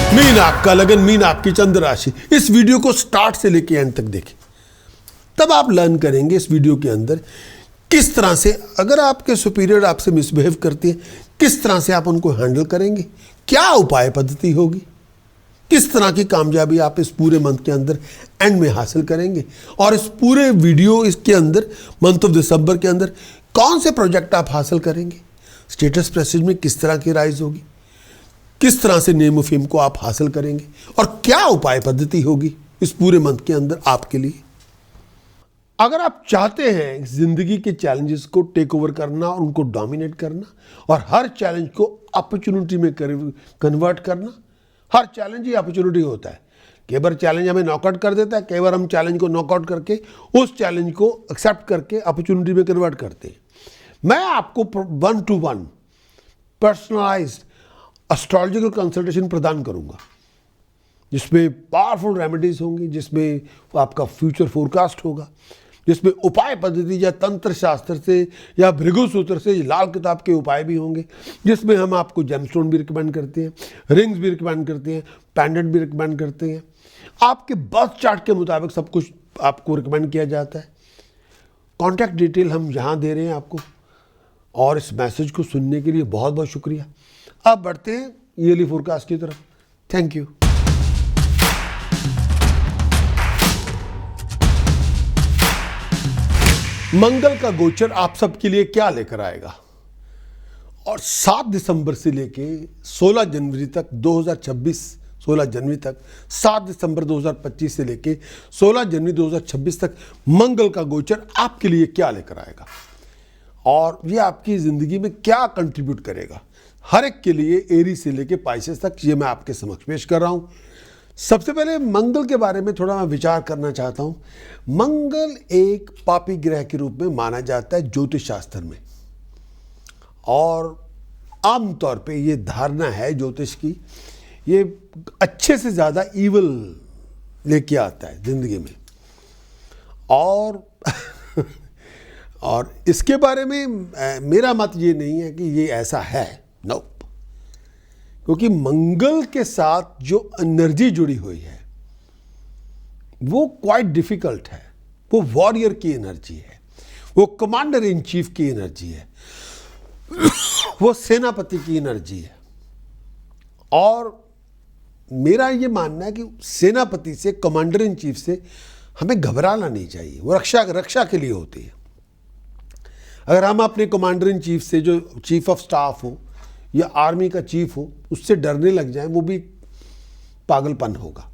Mean आपका लगन, mean आपकी चंद्र राशि। इस वीडियो को स्टार्ट से लेके एंड तक देखें, तब आप लर्न करेंगे इस वीडियो के अंदर किस तरह से, अगर आपके सुपीरियर आपसे मिसबिहेव करती है, किस तरह से आप उनको हैंडल करेंगे, क्या उपाय पद्धति होगी, किस तरह की कामयाबी आप इस पूरे मंथ के अंदर एंड में हासिल करेंगे। और इस पूरे वीडियो इसके अंदर मंथ ऑफ दिसंबर के अंदर कौन से प्रोजेक्ट आप हासिल करेंगे, स्टेटस प्रेस्टीज में किस तरह की राइज होगी, किस तरह से नेम ऑफ फेम को आप हासिल करेंगे, और क्या उपाय पद्धति होगी इस पूरे मंथ के अंदर आपके लिए। अगर आप चाहते हैं जिंदगी के चैलेंजेस को टेक ओवर करना और उनको डोमिनेट करना और हर चैलेंज को अपॉर्चुनिटी में कन्वर्ट करना, हर चैलेंज ही अपॉर्चुनिटी होता है। कई बार चैलेंज हमें नॉकआउट कर देता है, कई बार हम चैलेंज को नॉकआउट करके उस चैलेंज को एक्सेप्ट करके अपॉर्चुनिटी में कन्वर्ट करते हैं। मैं आपको 1-to-1 पर्सनलाइज्ड एस्ट्रोलॉजिकल कंसल्टेशन प्रदान करूंगा, जिसमें पावरफुल रेमेडीज होंगी, जिसमें आपका फ्यूचर फोरकास्ट होगा, जिसमें उपाय पद्धति या तंत्र शास्त्र से या भृगु सूत्र से लाल किताब के उपाय भी होंगे, जिसमें हम आपको जेमस्टोन भी रिकमेंड करते हैं, रिंग्स भी रिकमेंड करते हैं, पेंडेंट भी रिकमेंड करते हैं। आपके बर्थ चार्ट के मुताबिक सब कुछ आपको रिकमेंड किया जाता है। कॉन्टैक्ट डिटेल हम यहाँ दे रहे हैं आपको, और इस मैसेज को सुनने के लिए बहुत बहुत शुक्रिया। अब बढ़ते हैं ईयरली फोरकास्ट की तरफ। Thank you. मंगल का गोचर आप सबके लिए क्या लेकर आएगा, और 7 दिसंबर से लेके 16 जनवरी तक 2026, 16 जनवरी तक, 7 दिसंबर 2025 से लेके 16 जनवरी 2026 तक मंगल का गोचर आपके लिए क्या लेकर आएगा और ये आपकी जिंदगी में क्या कंट्रीब्यूट करेगा, हर एक के लिए एरीज से लेके पाइसेस तक, ये मैं आपके समक्ष पेश कर रहा हूं। सबसे पहले मंगल के बारे में थोड़ा मैं विचार करना चाहता हूं। मंगल एक पापी ग्रह के रूप में माना जाता है ज्योतिष शास्त्र में, और आमतौर पे ये धारणा है ज्योतिष की, ये अच्छे से ज़्यादा ईवल लेके आता है जिंदगी में। और इसके बारे में मेरा मत ये नहीं है कि ये ऐसा है, नो, क्योंकि मंगल के साथ जो एनर्जी जुड़ी हुई है वो क्वाइट डिफिकल्ट है। वो वॉरियर की एनर्जी है, वो कमांडर इन चीफ की एनर्जी है, वो सेनापति की एनर्जी है। और मेरा ये मानना है कि सेनापति से, कमांडर इन चीफ से हमें घबराना नहीं चाहिए। वो रक्षा के लिए होती है। अगर हम अपने कमांडर इन चीफ से, जो चीफ ऑफ स्टाफ हो या आर्मी का चीफ हो, उससे डरने लग जाए, वो भी पागलपन होगा।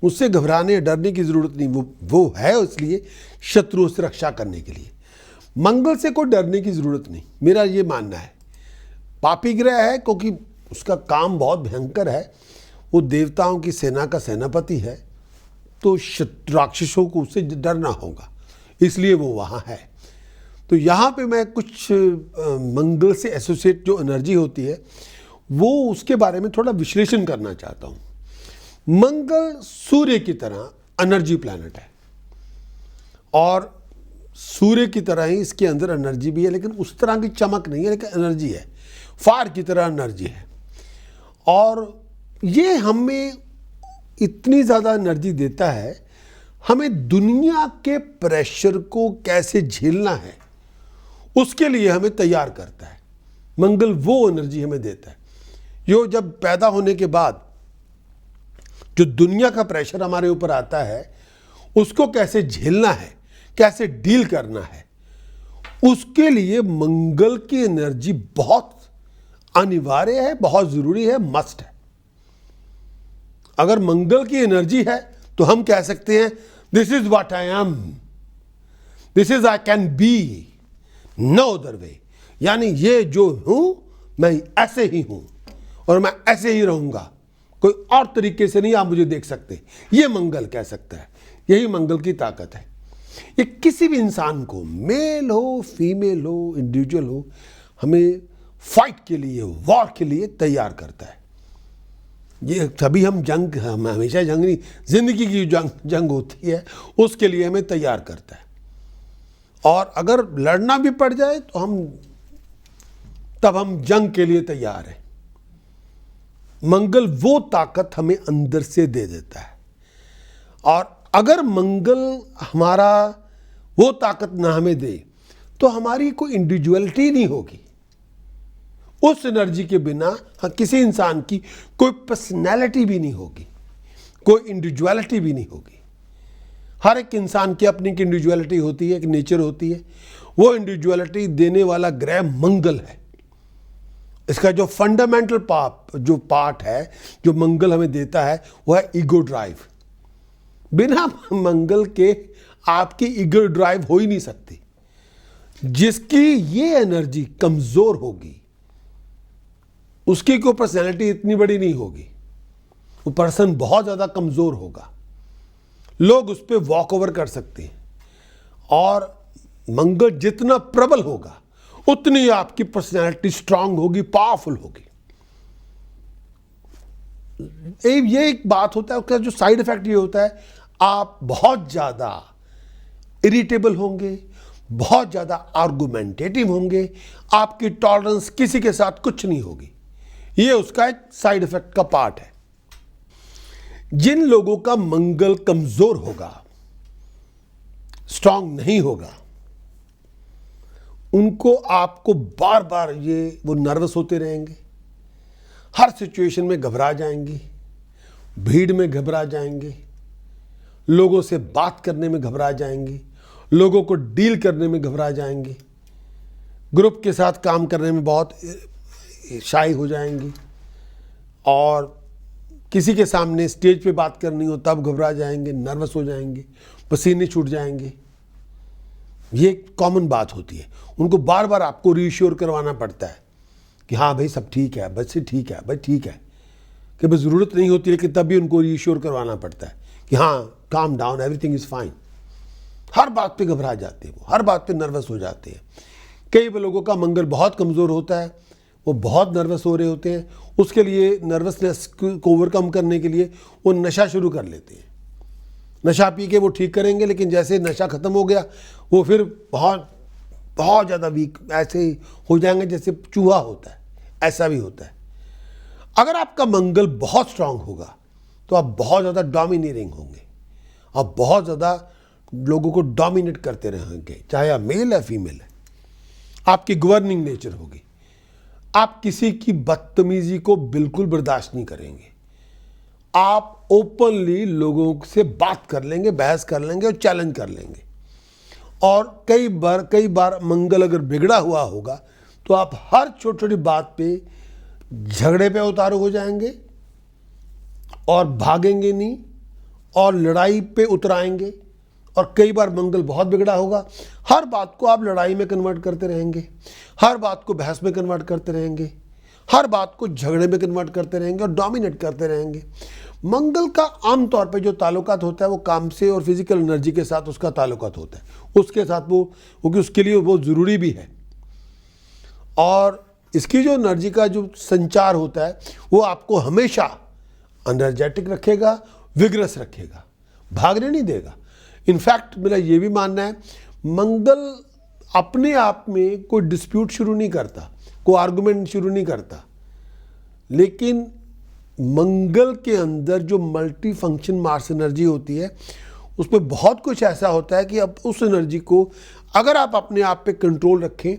उससे घबराने डरने की ज़रूरत नहीं, वो है इसलिए शत्रुओं से रक्षा करने के लिए। मंगल से कोई डरने की ज़रूरत नहीं, मेरा ये मानना है। पापी ग्रह है क्योंकि उसका काम बहुत भयंकर है, वो देवताओं की सेना का सेनापति है, तो राक्षसों को उससे डरना होगा, इसलिए वो वहाँ है। तो यहाँ पे मैं कुछ मंगल से एसोसिएट जो एनर्जी होती है वो उसके बारे में थोड़ा विश्लेषण करना चाहता हूँ। मंगल सूर्य की तरह एनर्जी प्लैनेट है, और सूर्य की तरह ही इसके अंदर एनर्जी भी है, लेकिन उस तरह की चमक नहीं है, लेकिन एनर्जी है, फायर की तरह एनर्जी है। और ये हमें इतनी ज़्यादा एनर्जी देता है, हमें दुनिया के प्रेशर को कैसे झेलना है उसके लिए हमें तैयार करता है। मंगल वो एनर्जी हमें देता है जो जब पैदा होने के बाद जो दुनिया का प्रेशर हमारे ऊपर आता है उसको कैसे झेलना है, कैसे डील करना है, उसके लिए मंगल की एनर्जी बहुत अनिवार्य है, बहुत ज़रूरी है, मस्ट है। अगर मंगल की एनर्जी है तो हम कह सकते हैं this is what I am, this is I can be, no other way. यानी ये जो हूं मैं ऐसे ही हूं और मैं ऐसे ही रहूंगा, कोई और तरीके से नहीं आप मुझे देख सकते, ये मंगल कह सकता है। यही मंगल की ताकत है। ये किसी भी इंसान को, मेल हो फीमेल हो इंडिविजुअल हो, हमें फाइट के लिए, वॉर के लिए तैयार करता है। ये तभी हम हमेशा जंग नहीं, जिंदगी की जंग होती है उसके लिए हमें तैयार करता है। और अगर लड़ना भी पड़ जाए तो तब हम जंग के लिए तैयार हैं। मंगल वो ताकत हमें अंदर से दे देता है, और अगर मंगल हमारा वो ताकत ना हमें दे तो हमारी कोई इंडिविजुअलिटी नहीं होगी। उस एनर्जी के बिना किसी इंसान की कोई पर्सनैलिटी भी नहीं होगी, कोई इंडिविजुअलिटी भी नहीं होगी। हर एक इंसान की अपनी एक इंडिविजुअलिटी होती है, एक नेचर होती है। वो इंडिविजुअलिटी देने वाला ग्रह मंगल है। इसका जो फंडामेंटल पार्ट है जो मंगल हमें देता है वो है ईगो ड्राइव। बिना मंगल के आपकी ईगो ड्राइव हो ही नहीं सकती। जिसकी ये एनर्जी कमजोर होगी उसकी कोई पर्सनैलिटी इतनी बड़ी नहीं होगी, वो पर्सन बहुत ज्यादा कमजोर होगा, लोग उस पर वॉक ओवर कर सकते हैं। और मंगल जितना प्रबल होगा उतनी आपकी पर्सनैलिटी स्ट्रांग होगी, पावरफुल होगी। ये एक बात होता है, उसका जो साइड इफेक्ट ये होता है, आप बहुत ज्यादा इरिटेबल होंगे, बहुत ज्यादा आर्गुमेंटेटिव होंगे, आपकी टॉलरेंस किसी के साथ कुछ नहीं होगी। ये उसका एक साइड इफेक्ट का पार्ट है। जिन लोगों का मंगल कमजोर होगा, स्ट्रांग नहीं होगा, उनको आपको बार बार वो नर्वस होते रहेंगे, हर सिचुएशन में घबरा जाएंगे, भीड़ में घबरा जाएंगे, लोगों से बात करने में घबरा जाएंगे, लोगों को डील करने में घबरा जाएंगे, ग्रुप के साथ काम करने में बहुत शाई हो जाएंगी, और किसी के सामने स्टेज पे बात करनी हो तब घबरा जाएंगे, नर्वस हो जाएंगे, पसीने छूट जाएंगे। ये कॉमन बात होती है। उनको बार बार आपको रीश्योर करवाना पड़ता है कि हाँ भाई सब ठीक है, बस ठीक है, भाई ठीक है, कि बस ज़रूरत नहीं होती, लेकिन तब भी उनको रीश्योर करवाना पड़ता है कि हाँ calm down, everything is fine. हर बात पे घबरा जाते हैं, वो हर बात पे नर्वस हो जाते हैं। कई लोगों का मंगल बहुत कमज़ोर होता है, वो बहुत नर्वस हो रहे होते हैं, उसके लिए नर्वसनेस को ओवरकम करने के लिए वो नशा शुरू कर लेते हैं। नशा पी के वो ठीक करेंगे, लेकिन जैसे नशा ख़त्म हो गया वो फिर बहुत बहुत ज़्यादा वीक ऐसे हो जाएंगे जैसे चूहा होता है, ऐसा भी होता है। अगर आपका मंगल बहुत स्ट्रांग होगा तो आप बहुत ज़्यादा डोमिनेटिंग होंगे, आप बहुत ज़्यादा लोगों को डोमिनेट करते रहेंगे, चाहे आप मेल है फीमेल है। आपकी गवर्निंग नेचर होगी, आप किसी की बदतमीजी को बिल्कुल बर्दाश्त नहीं करेंगे, आप ओपनली लोगों से बात कर लेंगे, बहस कर लेंगे और चैलेंज कर लेंगे। और कई बार मंगल अगर बिगड़ा हुआ होगा तो आप हर छोटी छोटी बात पे झगड़े पे उतारू हो जाएंगे और भागेंगे नहीं और लड़ाई पे उतराएंगे। और कई बार मंगल बहुत बिगड़ा होगा, हर बात को आप लड़ाई में कन्वर्ट करते रहेंगे, हर बात को बहस में कन्वर्ट करते रहेंगे, हर बात को झगड़े में कन्वर्ट करते रहेंगे और डोमिनेट करते रहेंगे। मंगल का आमतौर पे जो ताल्लुकात होता है वो काम से और फिजिकल एनर्जी के साथ उसका ताल्लुकात होता है, उसके साथ वो क्योंकि उसके लिए वो ज़रूरी भी है। और इसकी जो एनर्जी का जो संचार होता है वो आपको हमेशा एनर्जेटिक रखेगा, विग्रस रखेगा, भागने नहीं देगा। इनफैक्ट मेरा ये भी मानना है, मंगल अपने आप में कोई डिस्प्यूट शुरू नहीं करता, कोई आर्गुमेंट शुरू नहीं करता, लेकिन मंगल के अंदर जो मल्टी फंक्शन मार्स एनर्जी होती है उसमें बहुत कुछ ऐसा होता है कि अब उस एनर्जी को अगर आप अपने आप पे कंट्रोल रखें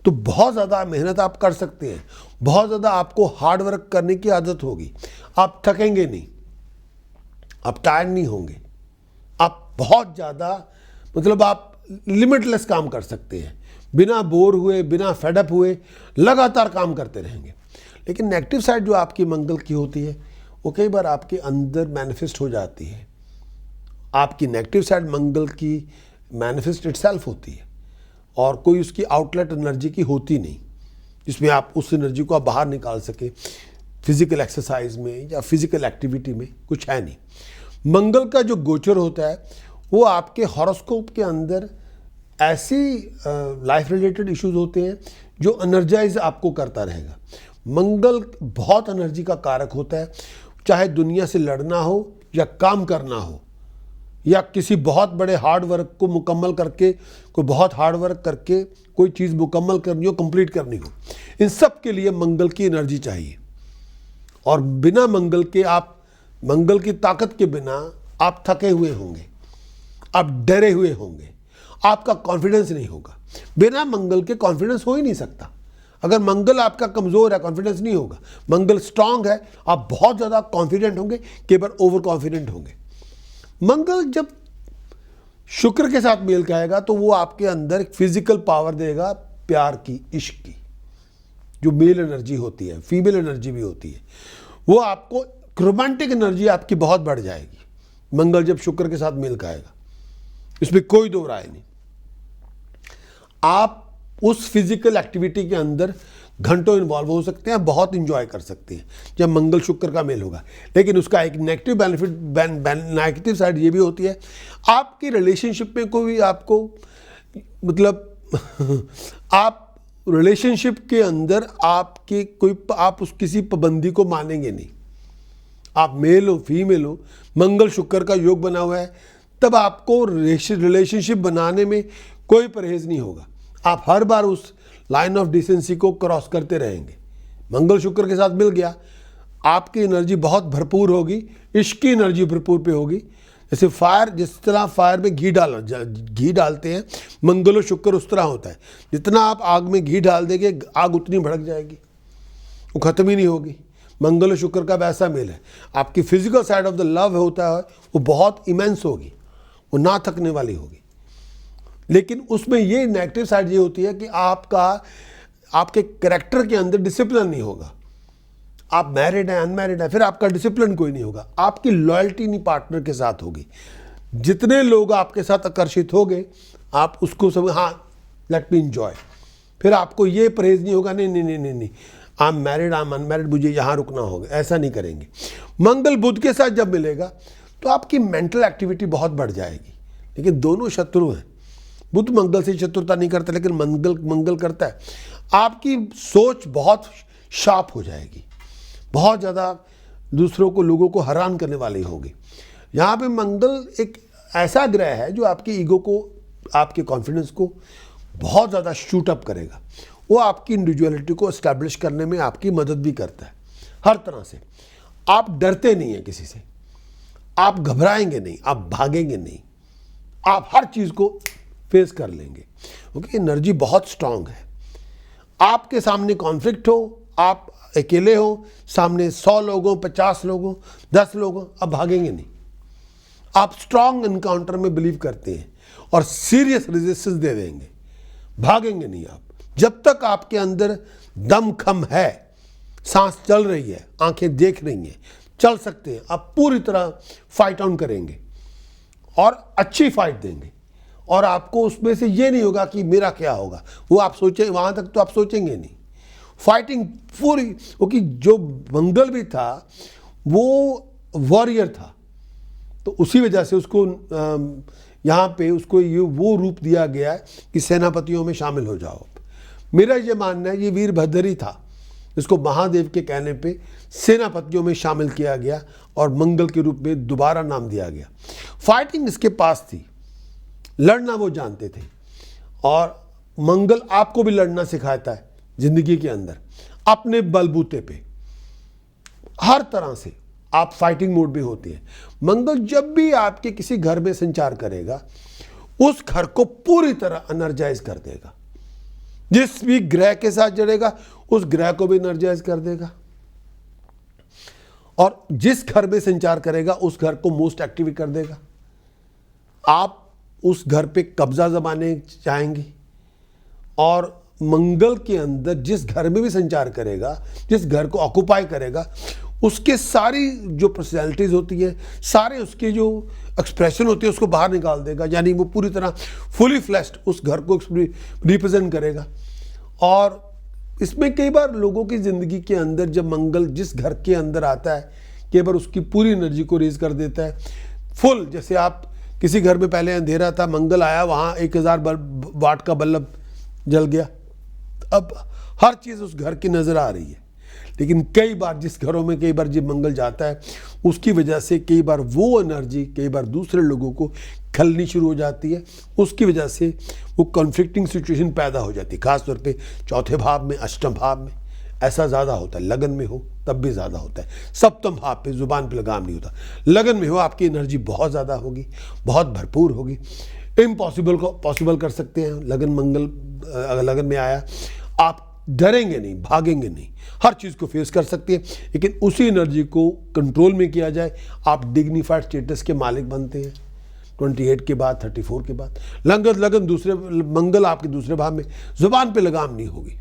तो बहुत ज़्यादा मेहनत आप कर सकते हैं, बहुत ज़्यादा आपको हार्ड वर्क करने की आदत होगी, आप थकेंगे नहीं, आप टायर्ड नहीं होंगे, आप बहुत ज़्यादा मतलब आप लिमिटलेस काम कर सकते हैं, बिना बोर हुए, बिना फेडअप हुए लगातार काम करते रहेंगे। लेकिन नेगेटिव साइड जो आपकी मंगल की होती है वो कई बार आपके अंदर मैनिफेस्ट हो जाती है। आपकी नेगेटिव साइड मंगल की मैनिफेस्ट इटसेल्फ होती है और कोई उसकी आउटलेट एनर्जी की होती नहीं जिसमें आप उस एनर्जी को आप बाहर निकाल सके फिजिकल एक्सरसाइज में या फिजिकल एक्टिविटी में, कुछ है नहीं। मंगल का जो गोचर होता है वो आपके हॉरोस्कोप के अंदर ऐसी लाइफ रिलेटेड इश्यूज होते हैं जो एनर्जाइज आपको करता रहेगा। मंगल बहुत एनर्जी का कारक होता है, चाहे दुनिया से लड़ना हो या काम करना हो या किसी बहुत बड़े हार्ड वर्क को मुकम्मल करके, कोई बहुत हार्ड वर्क करके कोई चीज़ मुकम्मल करनी हो, कंप्लीट करनी हो, इन सब के लिए मंगल की एनर्जी चाहिए। और बिना मंगल के, आप मंगल की ताकत के बिना आप थके हुए होंगे, आप डरे हुए होंगे, आपका कॉन्फिडेंस नहीं होगा। बिना मंगल के कॉन्फिडेंस हो ही नहीं सकता। अगर मंगल आपका कमज़ोर है, कॉन्फिडेंस नहीं होगा। मंगल स्ट्रांग है, आप बहुत ज़्यादा कॉन्फिडेंट होंगे, कई बार ओवर कॉन्फिडेंट होंगे। मंगल जब शुक्र के साथ मेल खाएगा तो वो आपके अंदर एक फिजिकल पावर देगा, प्यार की, इश्क की, जो मेल एनर्जी होती है, फीमेल एनर्जी भी होती है, वो आपको रोमांटिक एनर्जी आपकी बहुत बढ़ जाएगी मंगल जब शुक्र के साथ मेल खाएगा। इसमें कोई दो राय नहीं। आप उस फिजिकल एक्टिविटी के अंदर घंटों इन्वॉल्व हो सकते हैं, बहुत इंजॉय कर सकते हैं जब मंगल शुक्र का मेल होगा। लेकिन उसका एक नेगेटिव बेनिफिट, नेगेटिव साइड ये भी होती है, आपकी रिलेशनशिप में कोई आपको मतलब आप रिलेशनशिप के अंदर आपके कोई, आप उस किसी पाबंदी को मानेंगे नहीं। आप मेल हो फीमेल हो, मंगल शुक्र का योग बना हुआ है, तब आपको रिलेशनशिप बनाने में कोई परहेज नहीं होगा। आप हर बार उस लाइन ऑफ डिसेंसी को क्रॉस करते रहेंगे। मंगल शुक्र के साथ मिल गया, आपकी एनर्जी बहुत भरपूर होगी, इश्क की एनर्जी भरपूर पे होगी। जैसे फायर, जिस तरह फायर में घी डालते हैं, मंगल और शुक्र उस तरह होता है। जितना आप आग में घी डाल देंगे, आग उतनी भड़क जाएगी, वो ख़त्म ही नहीं होगी। मंगल और शुक्र का वैसा मेल है। आपकी physical side of the love होता है, वो बहुत इमेंस होगी, वो ना थकने वाली होगी। लेकिन उसमें ये नेगेटिव साइड ये होती है कि आपके कैरेक्टर के अंदर डिसिप्लिन नहीं होगा। आप मैरिड हैं, अनमैरिड हैं, फिर आपका डिसिप्लिन कोई नहीं होगा। आपकी लॉयल्टी नहीं पार्टनर के साथ होगी। जितने लोग आपके साथ आकर्षित होंगे, आप उसको सब, हाँ लेट मी इंजॉय। फिर आपको ये परहेज नहीं होगा, नहीं नहीं नहीं नहीं नहीं, I am married, I am unmarried, मुझे यहाँ रुकना होगा, ऐसा नहीं करेंगे। मंगल बुध के साथ जब मिलेगा तो आपकी मेंटल एक्टिविटी बहुत बढ़ जाएगी। लेकिन दोनों शत्रु हैं। बुध मंगल से शत्रुता नहीं करता, लेकिन मंगल करता है। आपकी सोच बहुत शार्प हो जाएगी, बहुत ज़्यादा दूसरों को, लोगों को हैरान करने वाली होगी। यहाँ पे मंगल एक ऐसा ग्रह है जो आपकी ईगो को, आपके कॉन्फिडेंस को बहुत ज़्यादा शूट अप करेगा। वो आपकी इंडिविजुअलिटी को एस्टैब्लिश करने में आपकी मदद भी करता है हर तरह से। आप डरते नहीं हैं किसी से, आप घबराएंगे नहीं, आप भागेंगे नहीं, आप हर चीज़ को फेस कर लेंगे, क्योंकि एनर्जी बहुत स्ट्रांग है। आपके सामने कॉन्फ्लिक्ट हो, आप अकेले हो, सामने 100 लोग हो, 50 लोग हो, 10 लोग हो, आप भागेंगे नहीं। आप स्ट्रांग इनकाउंटर में बिलीव करते हैं और सीरियस रेजिस्टेंस दे देंगे, भागेंगे नहीं आप। जब तक आपके अंदर दम खम है, सांस चल रही है, आंखें देख रही हैं, चल सकते हैं, आप पूरी तरह फाइट ऑन करेंगे और अच्छी फाइट देंगे। और आपको उसमें से ये नहीं होगा कि मेरा क्या होगा, वो आप सोचें, वहाँ तक तो आप सोचेंगे नहीं। फाइटिंग पूरी, क्योंकि जो मंगल भी था वो वॉरियर था, तो उसी वजह से उसको यहाँ पे उसको ये वो रूप दिया गया है कि सेनापतियों में शामिल हो जाओ। मेरा ये मानना है ये वीरभद्र ही था, इसको महादेव के कहने पे सेनापतियों में शामिल किया गया और मंगल के रूप में दोबारा नाम दिया गया। फाइटिंग इसके पास थी, लड़ना वो जानते थे, और मंगल आपको भी लड़ना सिखाता है जिंदगी के अंदर, अपने बलबूते पे हर तरह से आप फाइटिंग मोड में होते हैं। मंगल जब भी आपके किसी घर में संचार करेगा, उस घर को पूरी तरह एनर्जाइज कर देगा। जिस भी ग्रह के साथ जड़ेगा, उस ग्रह को भी एनर्जाइज कर देगा, और जिस घर में संचार करेगा उस घर को मोस्ट एक्टिव कर देगा। आप उस घर पे कब्जा जमाने चाहेंगे, और मंगल के अंदर जिस घर में भी संचार करेगा, जिस घर को ऑक्युपाई करेगा, उसके सारी जो पर्सनैलिटीज होती है, सारे उसके जो एक्सप्रेशन होती है, उसको बाहर निकाल देगा। यानी वो पूरी तरह फुली फ्लैश्ड उस घर को रिप्रेजेंट करेगा। और इसमें कई बार लोगों की ज़िंदगी के अंदर जब मंगल जिस घर के अंदर आता है, कई बार उसकी पूरी एनर्जी को रेज कर देता है फुल। जैसे आप किसी घर में पहले अंधेरा था, मंगल आया, वहाँ 1000 वाट का बल्ब जल गया, अब हर चीज़ उस घर की नज़र आ रही है। लेकिन कई बार जिस घरों में कई बार जब मंगल जाता है, उसकी वजह से कई बार वो एनर्जी कई बार दूसरे लोगों को खलनी शुरू हो जाती है। उसकी वजह से वो कॉन्फ्लिक्टिंग सिचुएशन पैदा हो जाती है, खासतौर पे चौथे भाव में, अष्टम भाव में ऐसा ज़्यादा होता है, लगन में हो। तब भी ज़्यादा होता है। सप्तम भाव पे जुबान पे लगाम नहीं होता। लगन में हो आपकी एनर्जी बहुत ज़्यादा होगी, बहुत भरपूर होगी। इम्पॉसिबल को पॉसिबल कर सकते हैं। लगन मंगल अगर लगन में आया, आप डरेंगे नहीं, भागेंगे नहीं, हर चीज़ को फेस कर सकते हैं। लेकिन उसी एनर्जी को कंट्रोल में किया जाए, आप डिग्निफाइड स्टेटस के मालिक बनते हैं 28 के बाद, 34 के बाद। लगन दूसरे मंगल आपके दूसरे भाव में, जुबान पे लगाम नहीं होगी,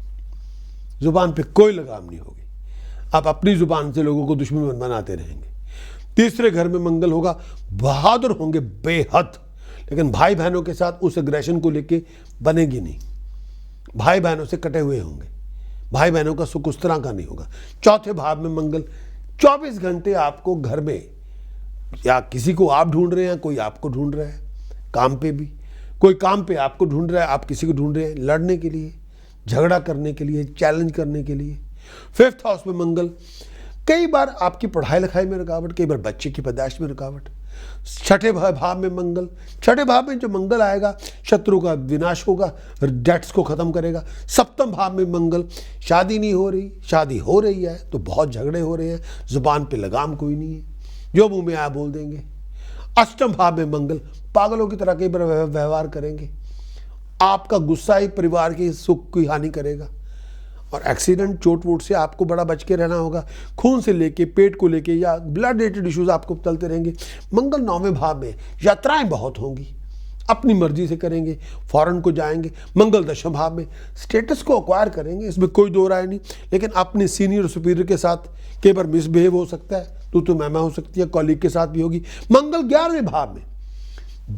जुबान पे कोई लगाम नहीं होगी। आप अपनी जुबान से लोगों को दुश्मन बनाते रहेंगे। तीसरे घर में मंगल होगा, बहादुर होंगे बेहद, लेकिन भाई बहनों के साथ उस एग्रेशन को लेके बनेगी नहीं। भाई बहनों से कटे हुए होंगे, भाई बहनों का सुख उस तरह का नहीं होगा। चौथे भाव में मंगल 24 घंटे आपको घर में, या किसी को आप ढूंढ रहे हैं, कोई आपको ढूंढ रहा है, काम पे भी कोई काम पे आपको ढूंढ रहा है, आप किसी को ढूंढ रहे हैं लड़ने के लिए, झगड़ा करने के लिए, चैलेंज करने के लिए। फिफ्थ हाउस में मंगल, कई बार आपकी पढ़ाई लिखाई में रुकावट, कई बार बच्चे की पैदाइश में रुकावट। छठे भाव में मंगल, छठे भाव में जो मंगल आएगा, शत्रु का विनाश होगा, डेट्स को खत्म करेगा। सप्तम भाव में मंगल, शादी नहीं हो रही, शादी हो रही है तो बहुत झगड़े हो रहे हैं, जुबान पे लगाम कोई नहीं है, जो मुंह में आया बोल देंगे। अष्टम भाव में मंगल, पागलों की तरह कई बार व्यवहार करेंगे, आपका गुस्सा ही परिवार के सुख की हानि करेगा। और एक्सीडेंट, चोट वोट से आपको बड़ा बच के रहना होगा। खून से लेके, पेट को लेके या ब्लड रिलेटेड इश्यूज आपको चलते रहेंगे। मंगल 9वें भाव में, यात्राएं बहुत होंगी, अपनी मर्जी से करेंगे, फॉरेन को जाएंगे। मंगल 10वें भाव में, स्टेटस को अक्वायर करेंगे, इसमें कोई दो राय नहीं, लेकिन अपने सीनियर सुपीरियर के साथ कई बार मिसबिहेव हो सकता है, तो मैमा हो सकती है, कॉलीग के साथ भी होगी। मंगल 11वें भाव में,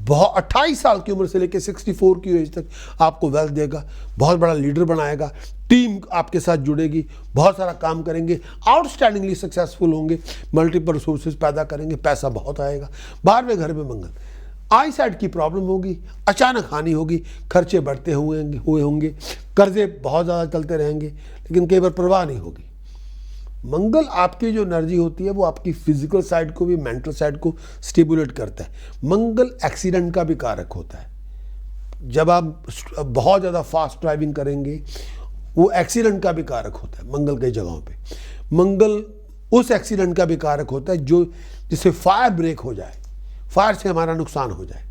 28 साल की उम्र से लेकर 64 की एज तक आपको वेल्थ देगा, बहुत बड़ा लीडर बनाएगा, टीम आपके साथ जुड़ेगी, बहुत सारा काम करेंगे, आउटस्टैंडिंगली सक्सेसफुल होंगे, मल्टीपल रिसोर्सेज पैदा करेंगे, पैसा बहुत आएगा। 12वें घर में मंगल, आई साइड की प्रॉब्लम होगी, अचानक हानि होगी, खर्चे बढ़ते हुए होंगे, कर्जे बहुत ज़्यादा चलते रहेंगे, लेकिन कई बार परवाह नहीं होगी। मंगल आपकी जो एनर्जी होती है वो आपकी फिजिकल साइड को भी, मेंटल साइड को स्टिमुलेट करता है। मंगल एक्सीडेंट का भी कारक होता है। जब आप बहुत ज़्यादा फास्ट ड्राइविंग करेंगे, वो एक्सीडेंट का भी कारक होता है मंगल कई जगहों पे। मंगल उस एक्सीडेंट का भी कारक होता है जो जिससे फायर ब्रेक हो जाए, फायर से हमारा नुकसान हो जाए।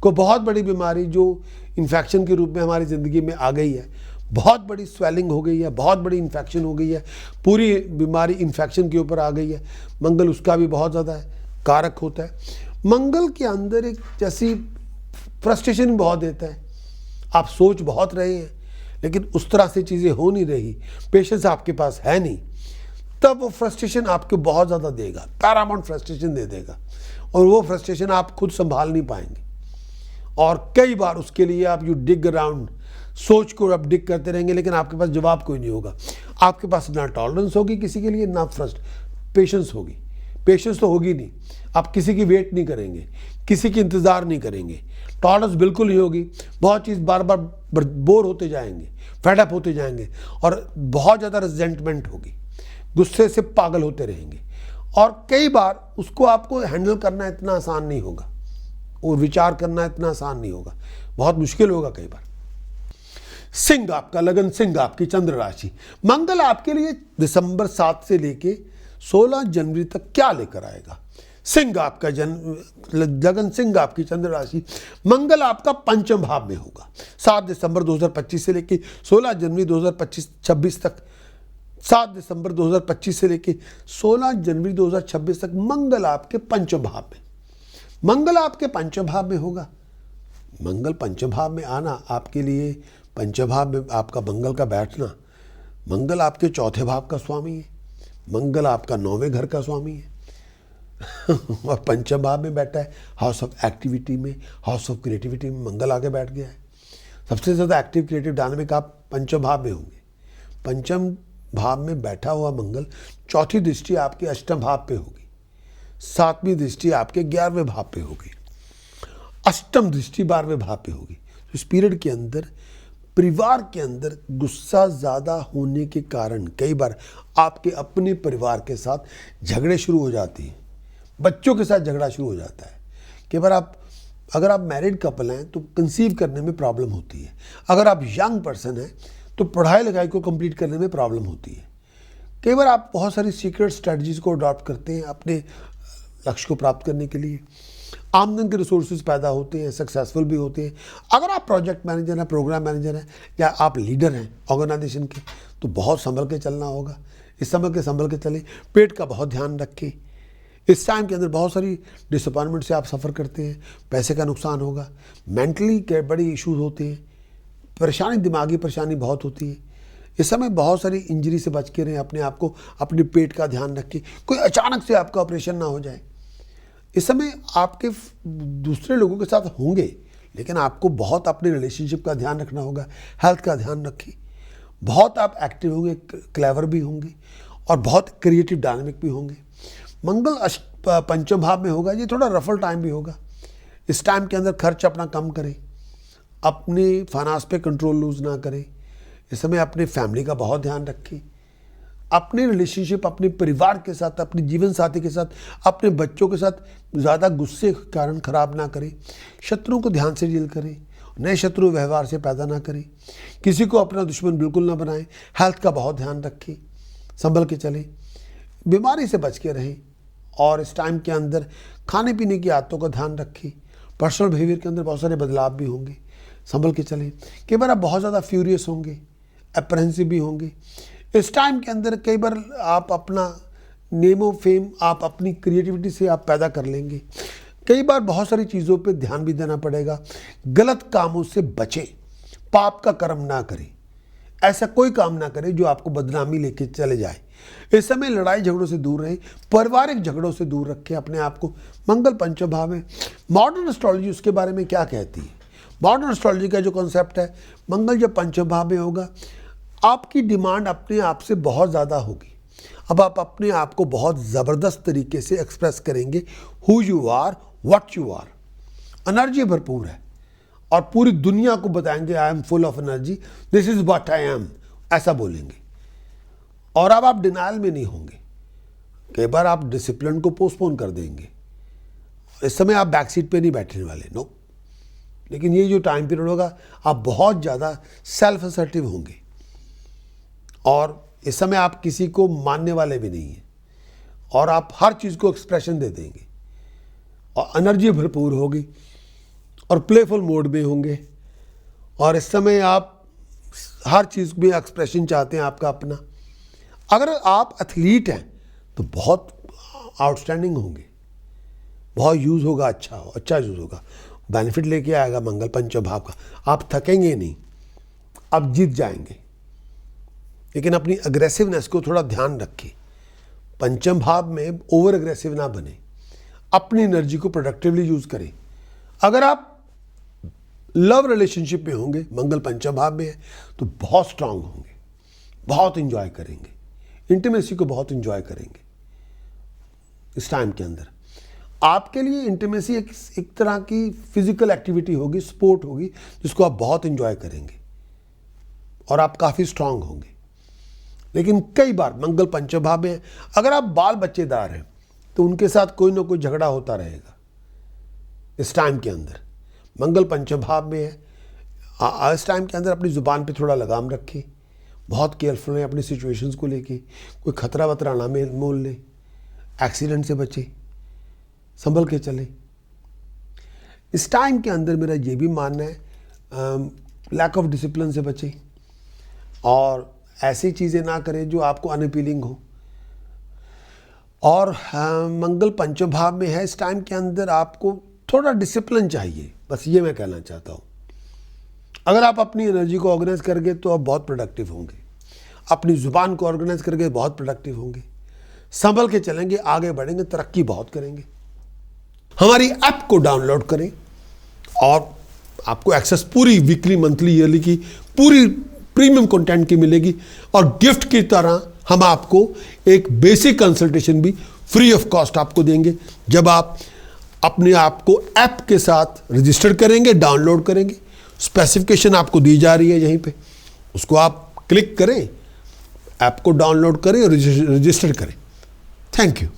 कोई बहुत बड़ी बीमारी जो इन्फेक्शन के रूप में हमारी ज़िंदगी में आ गई है, बहुत बड़ी स्वेलिंग हो गई है, बहुत बड़ी इन्फेक्शन हो गई है, पूरी बीमारी इन्फेक्शन के ऊपर आ गई है, मंगल उसका भी बहुत ज़्यादा कारक होता है। मंगल के अंदर एक जैसी फ्रस्ट्रेशन बहुत देता है, आप सोच बहुत रहे हैं लेकिन उस तरह से चीज़ें हो नहीं रही, पेशेंस आपके पास है नहीं, तब वो फ्रस्ट्रेशन आपको बहुत ज़्यादा देगा, पैरामाउंट फ्रस्ट्रेशन दे देगा, और वो फ्रस्ट्रेशन आप खुद संभाल नहीं पाएंगे। और कई बार उसके लिए आप यू डिग अराउंड, सोच को आप डिग करते रहेंगे, लेकिन आपके पास जवाब कोई नहीं होगा। आपके पास ना टॉलरेंस होगी किसी के लिए, ना पेशेंस होगी। पेशेंस तो होगी नहीं, आप किसी की वेट नहीं करेंगे, किसी की इंतज़ार नहीं करेंगे, टॉलरेंस बिल्कुल नहीं होगी। बहुत चीज़ बार बार बोर होते जाएंगे, फेडअप होते जाएंगे, और बहुत ज़्यादा रिजेंटमेंट होगी, गुस्से से पागल होते रहेंगे। और कई बार उसको आपको हैंडल करना इतना आसान नहीं होगा, और विचार करना इतना आसान नहीं होगा, बहुत मुश्किल होगा कई बार। सिंह आपका लगन, सिंह आपकी चंद्र राशि। मंगल आपके लिए दिसंबर 7 से लेके 16 जनवरी तक क्या लेकर आएगा। सिंह आपका लगन, सिंह आपकी चंद्र राशि। मंगल आपका पंचम भाव में होगा 7 दिसंबर 2025 से लेके 16 जनवरी 2026 तक। 7 दिसंबर 2025 से लेके 16 जनवरी 2026 तक मंगल आपके पंचम भाव में, मंगल आपके पंचम भाव में होगा। मंगल पंचम भाव में आना आपके लिए, पंचम भाव में आपका मंगल का बैठना, मंगल आपके चौथे भाव का स्वामी है, मंगल आपका 9वें घर का स्वामी है और पंचम भाव में बैठा है, हाउस ऑफ एक्टिविटी में, हाउस ऑफ क्रिएटिविटी में मंगल आके बैठ गया है। सबसे ज़्यादा एक्टिव, क्रिएटिव, डायनामिक आप पंचम भाव में होंगे। पंचम भाव में बैठा हुआ मंगल चौथी दृष्टि आपके अष्टम भाव पे होगी, 7वीं दृष्टि आपके 11वें भाव पे होगी, अष्टम दृष्टि 12वें भाव पे होगी। तो इस पीरियड के अंदर परिवार के अंदर गुस्सा ज़्यादा होने के कारण कई बार आपके अपने परिवार के साथ झगड़े शुरू हो जाते हैं, बच्चों के साथ झगड़ा शुरू हो जाता है। कई बार अगर आप मैरिड कपल हैं तो कंसीव करने में प्रॉब्लम होती है, अगर आप यंग पर्सन हैं तो पढ़ाई लिखाई को कंप्लीट करने में प्रॉब्लम होती है। कई बार आप बहुत सारी सीक्रेट स्ट्रेटजीज को अडॉप्ट करते हैं अपने लक्ष्य को प्राप्त करने के लिए। आमदन के रिसोर्सेज पैदा होते हैं, सक्सेसफुल भी होते हैं। अगर आप प्रोजेक्ट मैनेजर हैं, प्रोग्राम मैनेजर हैं, या आप लीडर हैं ऑर्गेनाइजेशन के, तो बहुत संभल के चलना होगा। इस संभल के चलें। पेट का बहुत ध्यान रखें। इस टाइम के अंदर बहुत सारी डिसअपॉइंटमेंट से आप सफ़र करते हैं, पैसे का नुकसान होगा, मेंटली के बड़ी इश्यूज होते हैं, परेशानी, दिमागी परेशानी बहुत होती है। इस समय बहुत सारी इंजरी से बच के रहें। अपने आप को, अपने पेट का ध्यान रखें। कोई अचानक से आपका ऑपरेशन ना हो जाए। इस समय आपके दूसरे लोगों के साथ होंगे, लेकिन आपको बहुत अपने रिलेशनशिप का ध्यान रखना होगा, हेल्थ का ध्यान रखें। बहुत आप एक्टिव होंगे, क्लेवर भी होंगे, और बहुत क्रिएटिव डायनामिक भी होंगे। मंगल पंचम भाव में होगा, ये थोड़ा रफल टाइम भी होगा। इस टाइम के अंदर खर्च अपना कम करें, अपने फाइनेंस पे कंट्रोल लूज ना करें। इस समय अपने फैमिली का बहुत ध्यान रखें। अपने रिलेशनशिप, अपने परिवार के साथ, अपने जीवन साथी के साथ, अपने बच्चों के साथ ज़्यादा गुस्से के कारण खराब ना करें। शत्रुओं को ध्यान से डील करें। नए शत्रु व्यवहार से पैदा ना करें। किसी को अपना दुश्मन बिल्कुल ना बनाएं। हेल्थ का बहुत ध्यान रखें, संभल के चलें, बीमारी से बच के रहें। और इस टाइम के अंदर खाने पीने की आदतों का ध्यान रखें। पर्सनल बिहेवियर के अंदर बहुत सारे बदलाव भी होंगे, संभल के चलें। कई बार आप बहुत ज़्यादा फ्यूरियस होंगे, अप्रहेंसिव भी होंगे। इस टाइम के अंदर कई बार आप अपना नेम ऑफ फेम, आप अपनी क्रिएटिविटी से आप पैदा कर लेंगे। कई बार बहुत सारी चीज़ों पे ध्यान भी देना पड़ेगा। गलत कामों से बचें, पाप का कर्म ना करें। ऐसा कोई काम ना करें जो आपको बदनामी लेके चले जाए। इस समय लड़ाई झगड़ों से दूर रहें, पारिवारिक झगड़ों से दूर रखें अपने आप को। मंगल पंचम भाव में मॉडर्न एस्ट्रोलॉजी उसके बारे में क्या कहती है? मॉडर्न एस्ट्रोलॉजी का जो कॉन्सेप्ट है, मंगल जब पंचम भाव में होगा, आपकी डिमांड अपने आप से बहुत ज़्यादा होगी। अब आप अपने आप को बहुत ज़बरदस्त तरीके से एक्सप्रेस करेंगे। Who you are, what you are. Energy भरपूर है और पूरी दुनिया को बताएंगे I am full of energy, this is what I am, ऐसा बोलेंगे। और अब आप डिनाइल में नहीं होंगे। कई बार आप डिसिप्लिन को पोस्टपोन कर देंगे। इस समय आप बैक सीट पे नहीं बैठने वाले, नो। लेकिन ये जो टाइम पीरियड होगा, आप बहुत ज़्यादा सेल्फ असर्टिव होंगे। और इस समय आप किसी को मानने वाले भी नहीं हैं, और आप हर चीज़ को एक्सप्रेशन दे देंगे, और एनर्जी भरपूर होगी, और प्लेफुल मोड में होंगे। और इस समय आप हर चीज़ में एक्सप्रेशन चाहते हैं आपका अपना। अगर आप एथलीट हैं तो बहुत आउटस्टैंडिंग होंगे, बहुत यूज़ होगा, अच्छा यूज़ होगा, बेनिफिट लेके आएगा मंगल पंचम भाव का। आप थकेंगे नहीं, आप जीत जाएंगे। लेकिन अपनी अग्रेसिवनेस को थोड़ा ध्यान रखें। पंचम भाव में ओवर अग्रेसिव ना बने, अपनी एनर्जी को प्रोडक्टिवली यूज़ करें। अगर आप लव रिलेशनशिप में होंगे, मंगल पंचम भाव में है, तो बहुत स्ट्रांग होंगे, बहुत इंजॉय करेंगे, इंटीमेसी को बहुत इंजॉय करेंगे। इस टाइम के अंदर आपके लिए इंटीमेसी एक तरह की फिजिकल एक्टिविटी होगी, स्पोर्ट होगी, जिसको आप बहुत इंजॉय करेंगे, और आप काफ़ी स्ट्रांग होंगे। लेकिन कई बार मंगल पंचम भाव में अगर आप बाल बच्चेदार हैं, तो उनके साथ कोई ना कोई झगड़ा होता रहेगा। इस टाइम के अंदर मंगल पंचम भाव में है। इस टाइम के अंदर अपनी ज़ुबान पे थोड़ा लगाम रखें, बहुत केयरफुल रहें अपनी सिचुएशंस को लेके। कोई खतरा वतरा ना मोल लें, एक्सीडेंट से बचें, संभल के चलें। इस टाइम के अंदर मेरा ये भी मानना है, लैक ऑफ डिसिप्लिन से बचें, और ऐसी चीज़ें ना करें जो आपको अनअपीलिंग हो। और मंगल पंचम भाव में है, इस टाइम के अंदर आपको थोड़ा डिसिप्लिन चाहिए, बस ये मैं कहना चाहता हूँ। अगर आप अपनी एनर्जी को ऑर्गेनाइज करेंगे तो आप बहुत प्रोडक्टिव होंगे। अपनी ज़ुबान को ऑर्गेनाइज करके बहुत प्रोडक्टिव होंगे, संभल के चलेंगे, आगे बढ़ेंगे, तरक्की बहुत करेंगे। हमारी ऐप को डाउनलोड करें और आपको एक्सेस पूरी वीकली, मंथली, ईयरली की पूरी प्रीमियम कंटेंट की मिलेगी। और गिफ्ट की तरह हम आपको एक बेसिक कंसल्टेशन भी फ्री ऑफ कॉस्ट आपको देंगे, जब आप अपने आप को ऐप के साथ रजिस्टर करेंगे, डाउनलोड करेंगे। स्पेसिफिकेशन आपको दी जा रही है यहीं पे, उसको आप क्लिक करें, ऐप को डाउनलोड करें और रजिस्टर करें। Thank you.